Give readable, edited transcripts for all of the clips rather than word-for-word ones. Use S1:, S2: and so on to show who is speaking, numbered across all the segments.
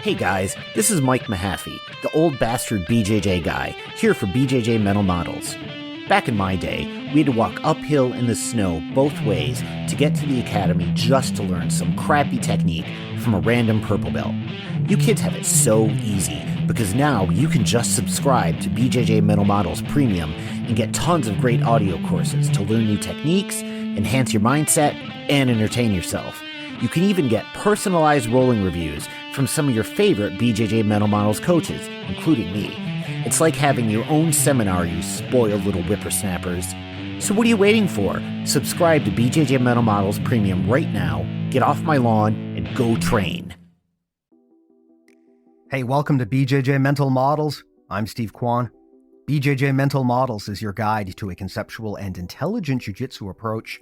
S1: Hey guys, this is Mike Mahaffey, the old bastard BJJ guy, here for BJJ Mental Models. Back in my day, we had to walk uphill in the snow both ways to get to the academy just to learn some crappy technique from a random purple belt. You kids have it so easy because now you can just subscribe to BJJ Mental Models Premium and get tons of great audio courses to learn new techniques, enhance your mindset, and entertain yourself. You can even get personalized rolling reviews from some of your favorite BJJ Mental Models coaches, including me. It's like having your own seminar, you spoiled little whippersnappers. So what are you waiting for? Subscribe to BJJ Mental Models Premium right now, get off my lawn, and go train.
S2: Hey, welcome to BJJ Mental Models. I'm Steve Kwan. BJJ Mental Models is your guide to a conceptual and intelligent jiu-jitsu approach.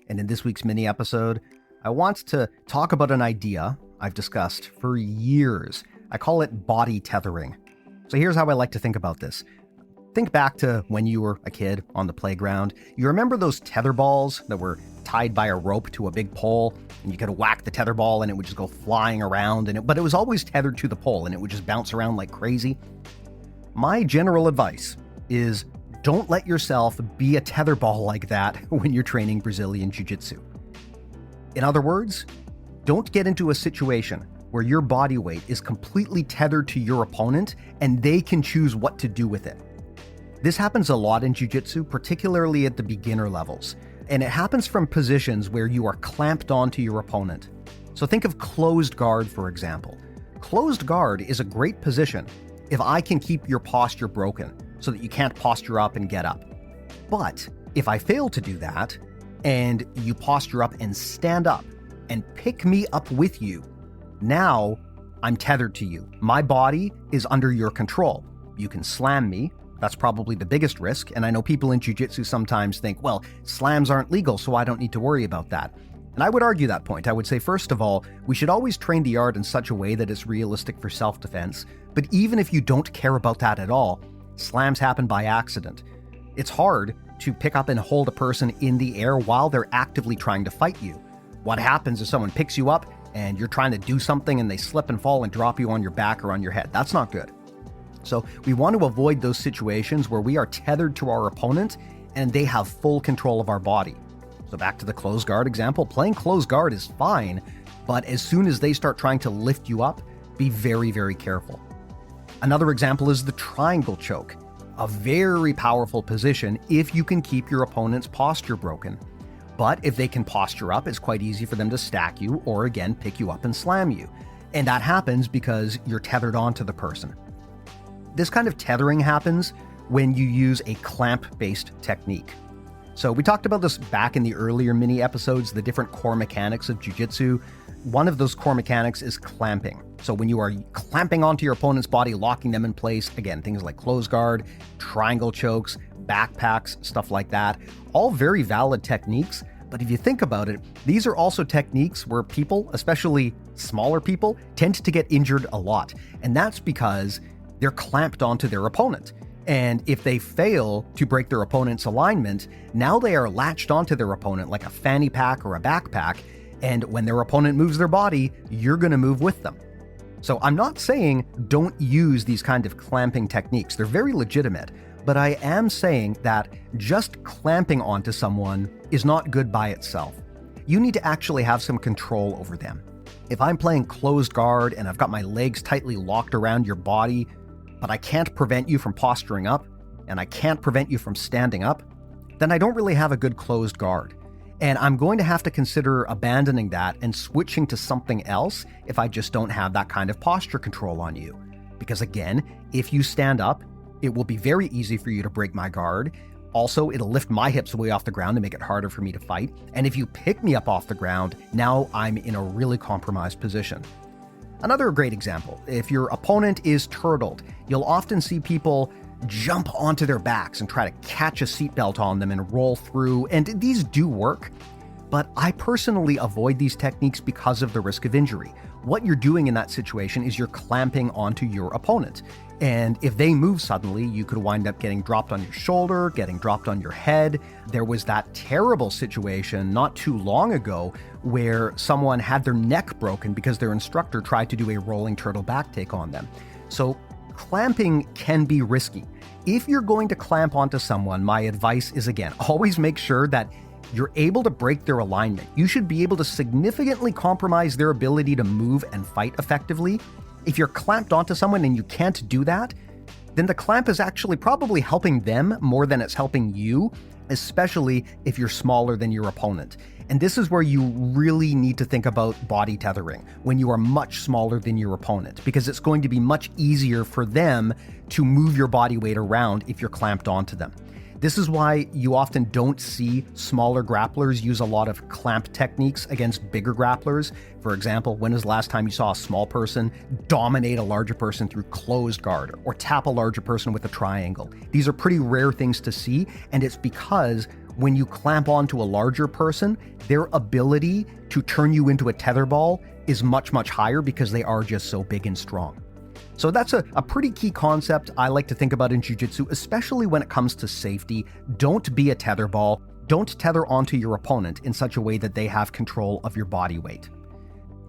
S2: And in this week's mini episode, I want to talk about an idea I've discussed for years. I call it body tethering. So here's how I like to think about this. Think back to when you were a kid on the playground. You remember those tether balls that were tied by a rope to a big pole, and you could whack the tether ball and it would just go flying around, but it was always tethered to the pole and it would just bounce around like crazy? My general advice is don't let yourself be a tether ball like that when you're training Brazilian Jiu-Jitsu. In other words, don't get into a situation where your body weight is completely tethered to your opponent and they can choose what to do with it. This happens a lot in Jiu-Jitsu, particularly at the beginner levels, and it happens from positions where you are clamped onto your opponent. So think of closed guard, for example. Closed guard is a great position if I can keep your posture broken so that you can't posture up and get up. But if I fail to do that, and you posture up and stand up and pick me up with you, now I'm tethered to you. My body is under your control. You can slam me. That's probably the biggest risk. And I know people in jiu-jitsu sometimes think, well, slams aren't legal, so I don't need to worry about that. And I would argue that point. I would say, first of all, we should always train the art in such a way that it's realistic for self-defense. But even if you don't care about that at all, slams happen by accident. It's hard to pick up and hold a person in the air while they're actively trying to fight you. What happens is someone picks you up and you're trying to do something and they slip and fall and drop you on your back or on your head. That's not good. So we want to avoid those situations where we are tethered to our opponent and they have full control of our body. So back to the closed guard example, playing closed guard is fine, but as soon as they start trying to lift you up, be very, very careful. Another example is the triangle choke. A very powerful position if you can keep your opponent's posture broken. But if they can posture up, it's quite easy for them to stack you or again pick you up and slam you. And that happens because you're tethered onto the person. This kind of tethering happens when you use a clamp-based technique. So we talked about this back in the earlier mini episodes, the different core mechanics of jiu-jitsu. One of those core mechanics is clamping. So when you are clamping onto your opponent's body, locking them in place, again, things like closed guard, triangle chokes, backpacks, stuff like that, all very valid techniques. But if you think about it, these are also techniques where people, especially smaller people, tend to get injured a lot. And that's because they're clamped onto their opponent. And if they fail to break their opponent's alignment, now they are latched onto their opponent like a fanny pack or a backpack. And when their opponent moves their body, you're going to move with them. So I'm not saying don't use these kind of clamping techniques. They're very legitimate. But I am saying that just clamping onto someone is not good by itself. You need to actually have some control over them. If I'm playing closed guard and I've got my legs tightly locked around your body, but I can't prevent you from posturing up, and I can't prevent you from standing up, then I don't really have a good closed guard. And I'm going to have to consider abandoning that and switching to something else if I just don't have that kind of posture control on you. Because again, if you stand up, it will be very easy for you to break my guard. Also, it'll lift my hips way off the ground and make it harder for me to fight. And if you pick me up off the ground, now I'm in a really compromised position. Another great example, if your opponent is turtled, you'll often see people jump onto their backs and try to catch a seatbelt on them and roll through, and these do work, but I personally avoid these techniques because of the risk of injury. what you're doing in that situation is you're clamping onto your opponent. And if they move suddenly, you could wind up getting dropped on your shoulder, getting dropped on your head. There was that terrible situation not too long ago where someone had their neck broken because their instructor tried to do a rolling turtle back take on them. So clamping can be risky. If you're going to clamp onto someone, my advice is, again, always make sure that you're able to break their alignment. You should be able to significantly compromise their ability to move and fight effectively. If you're clamped onto someone and you can't do that, then the clamp is actually probably helping them more than it's helping you, especially if you're smaller than your opponent. And this is where you really need to think about body tethering when you are much smaller than your opponent, because it's going to be much easier for them to move your body weight around if you're clamped onto them. This is why you often don't see smaller grapplers use a lot of clamp techniques against bigger grapplers. For example, when was the last time you saw a small person dominate a larger person through closed guard or tap a larger person with a triangle? These are pretty rare things to see, and it's because when you clamp onto a larger person, their ability to turn you into a tetherball is much, much higher because they are just so big and strong. So that's a pretty key concept I like to think about in jiu-jitsu, especially when it comes to safety. Don't be a tetherball. Don't tether onto your opponent in such a way that they have control of your body weight.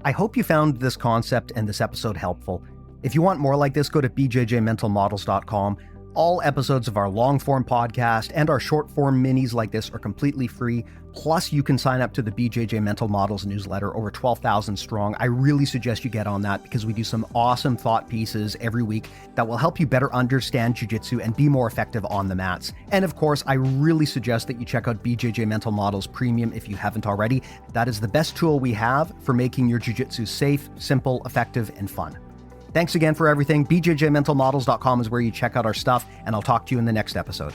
S2: I hope you found this concept and this episode helpful. If you want more like this, go to bjjmentalmodels.com. All episodes of our long-form podcast and our short-form minis like this are completely free. Plus, you can sign up to the BJJ Mental Models newsletter, over 12,000 strong. I really suggest you get on that because we do some awesome thought pieces every week that will help you better understand jiu-jitsu and be more effective on the mats. And of course, I really suggest that you check out BJJ Mental Models Premium if you haven't already. That is the best tool we have for making your jiu-jitsu safe, simple, effective, and fun. Thanks again for everything. BJJmentalmodels.com is where you check out our stuff, and I'll talk to you in the next episode.